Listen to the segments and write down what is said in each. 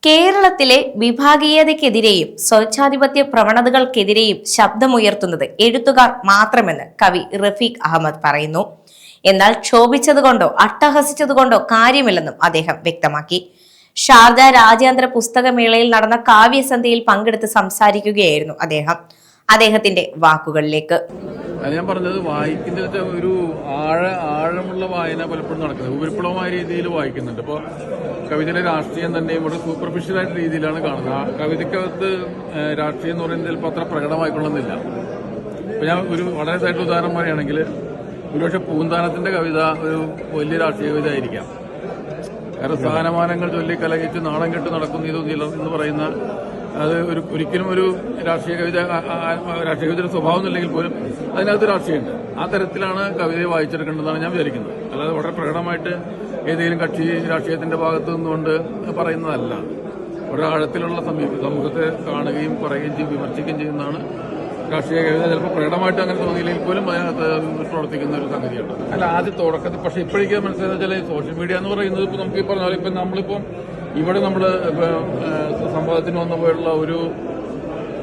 കേരളത്തിലെ വിഭാഗീയതയ്ക്കെതിരെയും സ്വേച്ഛാധിപത്യ പ്രവണതകൾക്കെതിരെയും ശബ്ദമുയർത്തുന്നത് എഴുത്തുകാർ മാത്രമെന്ന് കവി റഫീഖ് അഹമ്മദ് പറയുന്നു. എന്നാൽ ക്ഷോഭിച്ചതുകൊണ്ടോ അട്ടഹസിച്ചതുകൊണ്ടോ കാര്യമില്ലെന്നും അദ്ദേഹം വ്യക്തമാക്കി. ഷാർജ രാജ്യാന്തര പുസ്തകമേളയിൽ നടന്ന കാവ്യസന്ധ്യയിൽ പങ്കെടുത്ത് സംസാരിക്കുകയായിരുന്നു അദ്ദേഹത്തിന്റെ വാക്കുകളിലേക്ക്. ഞാൻ പറഞ്ഞത് വായിക്കുന്നതിന്റെ ഒരു ആഴമുള്ള വായന പലപ്പോഴും നടക്കുന്നത് ഉപരിപ്ലവമായ രീതിയിൽ വായിക്കുന്നുണ്ട്. ഇപ്പോൾ കവിതയിലെ രാഷ്ട്രീയം തന്നെ ഇവിടെ സൂപ്പർഫിഷ്യലായിട്ട് രീതിയിലാണ് കാണുന്നത്. ആ കവിതയ്ക്കകത്ത് രാഷ്ട്രീയം എന്ന് പറയുന്നത് ചിലപ്പോൾ അത്ര പ്രകടമായിക്കൊള്ളുന്നില്ല. ഇപ്പം ഞാൻ ഒരു വളരെ ആയിട്ട് ഉദാഹരണം പറയുകയാണെങ്കിൽ ഒരുപക്ഷെ പൂന്താനത്തിന്റെ കവിത ഒരു വലിയ രാഷ്ട്രീയ കവിത ആയിരിക്കാം. കാരണം സ്ഥാനമാനങ്ങൾ ചൊല്ലി കലഹിച്ച് നാണം കെട്ട് നടക്കുന്ന ഇത് എന്ന് പറയുന്ന അത് ഒരിക്കലും ഒരു രാഷ്ട്രീയ കവിതയുടെ സ്വഭാവം എന്നില്ലെങ്കിൽ പോലും അതിനകത്ത് രാഷ്ട്രീയമുണ്ട്. ആ തരത്തിലാണ് കവിതയെ വായിച്ചെടുക്കേണ്ടതെന്നാണ് ഞാൻ വിചാരിക്കുന്നത്. അല്ലാതെ വളരെ പ്രകടമായിട്ട് ഏതെങ്കിലും കക്ഷി രാഷ്ട്രീയത്തിന്റെ ഭാഗത്ത് നിന്നുകൊണ്ട് പറയുന്നതല്ല. വളരെ ആഴത്തിലുള്ള സമൂഹത്തെ കാണുകയും പറയുകയും വിമർശിക്കുകയും ചെയ്യുന്നതാണ് രാഷ്ട്രീയ കവിത. ചിലപ്പോൾ പ്രകടമായിട്ട് അങ്ങനെ തോന്നിയില്ലെങ്കിൽ പോലും അതിനകത്ത് പ്രവർത്തിക്കുന്ന ഒരു സംഗതിയാണ്. അല്ല, ആദ്യ തുടക്കത്തിൽ പക്ഷേ ഇപ്പോഴേക്ക് മനസ്സിലായെന്ന് വെച്ചാൽ സോഷ്യൽ മീഡിയ എന്ന് പറയുന്നത് ഇപ്പോൾ നമുക്ക് ഈ പറഞ്ഞ പോലെ ഇപ്പം നമ്മളിപ്പം ഇവിടെ നമ്മൾ സംവാദത്തിന് വന്ന പോലുള്ള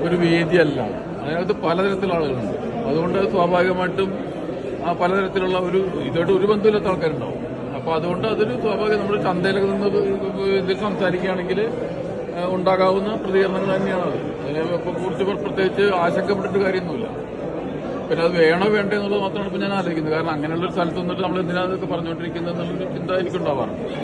ഒരു വേദിയല്ല. അതിനകത്ത് പലതരത്തിലുള്ള ആളുകളുണ്ട്. അതുകൊണ്ട് സ്വാഭാവികമായിട്ടും ആ പലതരത്തിലുള്ള ഇതായിട്ട് ഒരു ബന്ധമില്ലാത്ത ആൾക്കാരുണ്ടാവും. അപ്പോൾ അതുകൊണ്ട് അതൊരു സ്വാഭാവികം നമ്മൾ ചന്തയിലൊക്കെ നിന്ന് ഇതിൽ സംസാരിക്കുകയാണെങ്കിൽ ഉണ്ടാകാവുന്ന പ്രതികരണങ്ങൾ തന്നെയാണ് അത്. അതിനെക്കുറിച്ച് പ്രത്യേകിച്ച് ആശങ്കപ്പെട്ടിട്ട് കാര്യമൊന്നുമില്ല. പിന്നെ അത് വേണോ വേണ്ടേ എന്നുള്ളത് മാത്രമാണ് ഇപ്പം ഞാൻ ആലോചിക്കുന്നത്. കാരണം അങ്ങനെയുള്ളൊരു സ്ഥലത്ത് നിന്നിട്ട് നമ്മൾ എന്തിനാ അതൊക്കെ പറഞ്ഞുകൊണ്ടിരിക്കുന്നത് എന്നുള്ളൊരു ചിന്ത എനിക്കുണ്ടാവാറുണ്ട്.